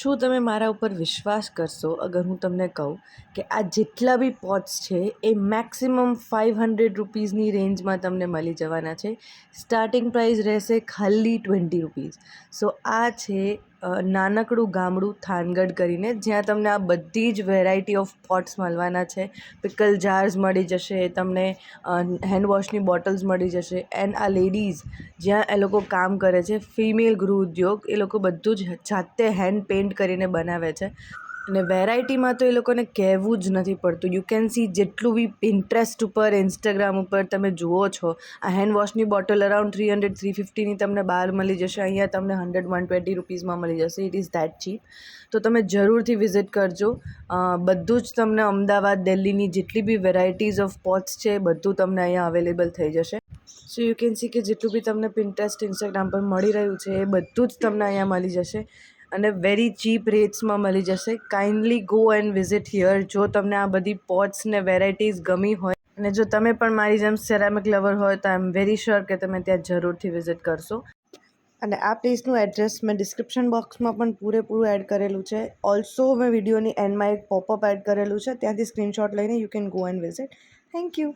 શું તમે મારા ઉપર વિશ્વાસ કરશો અગર હું તમને કહું કે આ જેટલા બી પોટ્સ છે એ મેક્સિમમ 500 રૂપીઝની રેન્જમાં તમને મળી જવાના છે. સ્ટાર્ટિંગ પ્રાઇસ રહેશે ખાલી 20 રૂપીઝ. સો આ છે નાનકડું ગામડું થાનગઢ કરીને, જ્યાં તમને આ બધી જ વેરાયટી ઓફ પોટ્સ મળવાના છે. પિકલ જાર્સ મળી જશે તમને, હેન્ડવોશની બોટલ્સ મળી જશે. એન્ડ આ લેડીઝ જ્યાં એ લોકો કામ કરે છે, ફિમેલ ગૃહ ઉદ્યોગ, એ લોકો બધું જ જાતે હેન્ડ પેઇન્ટ કરીને બનાવે છે. અને વેરાયટીમાં તો એ લોકોને કહેવું જ નથી પડતું. યુ કેન સી જેટલું બી પિન્ટરેસ્ટ ઉપર, ઇન્સ્ટાગ્રામ ઉપર તમે જુઓ છો, આ હેન્ડવોશની બોટલ અરાઉન્ડ 300-350ની તમને બહાર મળી જશે. અહીંયા તમને 100-120 રૂપીઝમાં મળી જશે. It is that cheap. તો તમે જરૂરથી વિઝિટ કરજો. બધું જ તમને અમદાવાદ, દિલ્હીની જેટલી બી વેરાયટીઝ ઓફ પોટ્સ છે બધું તમને અહીંયા અવેલેબલ થઈ જશે. સો યુ કેન સી કે જેટલું બી તમને પિન્ટરેસ્ટ, ઇન્સ્ટાગ્રામ પર મળી રહ્યું છે એ બધું જ તમને અહીંયા મળી જશે અને વેરી ચીપ રેટ્સમાં મળી જશે. Kindly go and visit here. જો તમને આ બધી પોટ્સ ને વેરાયટીઝ ગમી હોય અને જો તમે પણ મારી જેમ સેરામિક લવર હોય તો આઈ એમ વેરી શ્યોર કે તમે ત્યાં જરૂરથી વિઝિટ કરશો. અને આ પ્લેસનું એડ્રેસ મેં ડિસ્ક્રિપ્શન બોક્સમાં પણ પૂરેપૂરું એડ કરેલું છે. ઓલ્સો મેં વિડીયોની એન્ડમાં એક પોપઅપ એડ કરેલું છે, ત્યાંથી સ્ક્રીનશોટ લઈને you can go and visit. Thank you.